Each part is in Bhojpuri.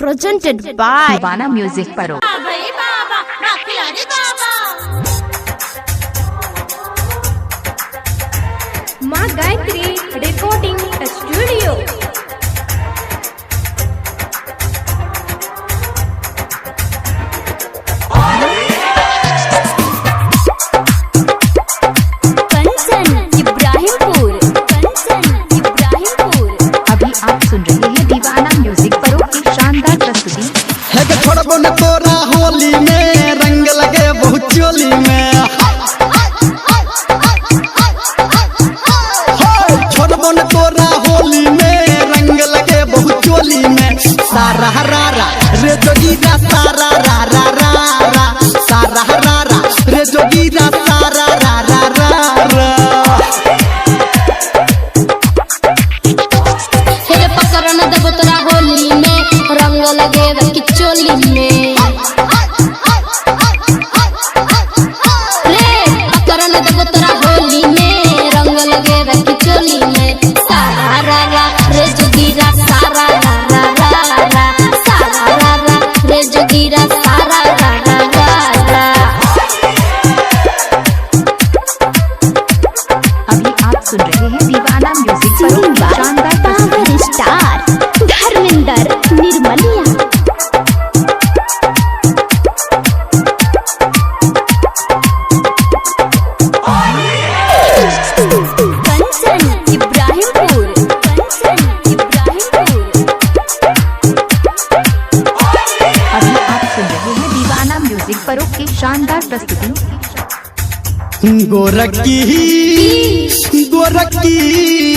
presented by दीवाना म्यूजिक पर माँ गायत्री रिकॉर्डिंग स्टूडियो। अभी आप सुन रहे हैं दीवाना म्यूजिक पर की शानदार प्रस्तुति। है के छोड़बो न तोरा होली में रंग लगे बहुत चोली में। छोड़बो न तोरा होली में रंग लगे बहुत चोली में। सारा रारा रे जोगीरा सारा रारा रारा सारा रारा रे जोगीरा सारा रारा रारा। हे पकड़ न देबो तोरा होली में रंग लगे किचोली में। रे पकड़ न देबो तोरा होली में रंग लगे किचोली में। सारा रारा रे जोगीरा सारा रारा रारा सारा रारा रे जोगीरा सारा रारा रारा। अभी आप सुन रहे हैं दीवाना म्यूजिक पर की शानदार प्रस्तुति। स्टार धर्मेंद्र निर्मलिया। कंचन इब्राहिमपुर। अभी आप सुन रहे हैं दीवाना म्यूजिक पर की शानदार प्रस्तुति। गोरकी गोरकी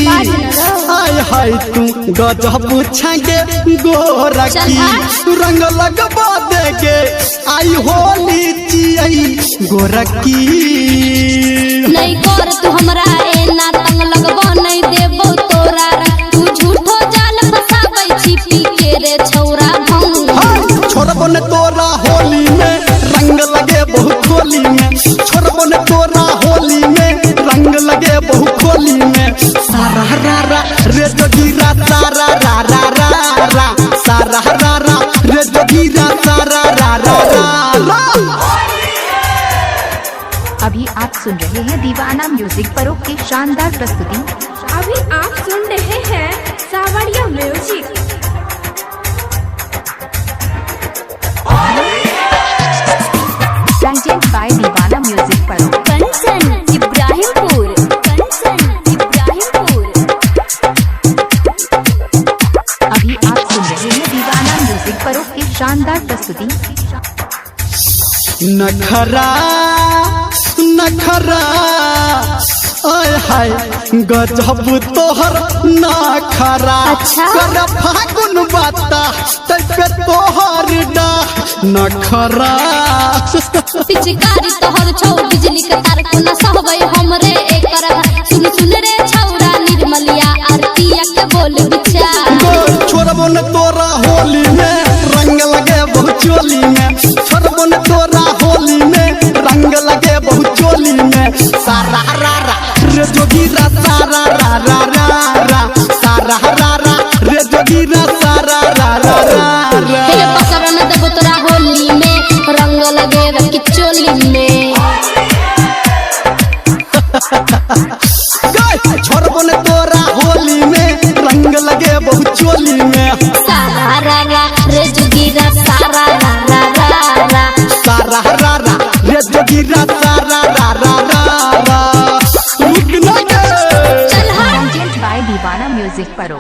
आय हाय तू गजब छागे गोरकी रंग लगबा देगे आई होली चियई गोरकी। नहीं कर तू हमरा एना तंग लगबो नहीं देबो तोरा रंग। तू झूठो जाल फसाबै छी पी के रे छौरा भंग। छोड़बो न तोरा होली में रंग लगे बहुत खोली में। छोड़बो न तोरा होली में रंग लगे बहुत खोली में। सारा रारा रे जोगीरा सारा रारा रारा सारा रारा रे जोगीरा सारा रारा रारा। अभी आप सुन रहे हैं दीवाना म्यूजिक पर की शानदार प्रस्तुति। अभी आप सुन रहे हैं सावरिया म्यूजिक। प्रेजेंट बाय दीवाना म्यूजिक पर। कंचन इब्राहिमपुर। अभी आप सुन रहे हैं दीवाना म्यूजिक पर की शानदार प्रस्तुति। नखरा नखरा आय हाय गजब तोहर नखरा। अच्छा। कर फागुन बाता तै तोहर डा नखरा। पिचकारी तोहर छौ बिजली के तार को न सहबै हमरे एकर। सुन सुन रे छौरा निर्मलिया आरतिया के बोल विचार। छोड़बो न तोरा होली में रंग लगे बहुत चोली में। छोड़बो न तोरा होली में रंग लगे बहुत चोली में। सारा रारा रे जोगीरा सारा रारा रारा सारा रारा रे जोगीरा सारा रारा रारा। हे पकड़ न देबो तोरा होली में रंग लगे किचोली में। छोड़बो न तोरा होली में रंग लगे बहुत चोली में। सारा रारा रे जोगीरा सारा रारा रारा सारा रारा रे जोगीरा सारा रारा रारा। चल हाँ प्रेजेंट बाय दीवाना म्यूजिक पर।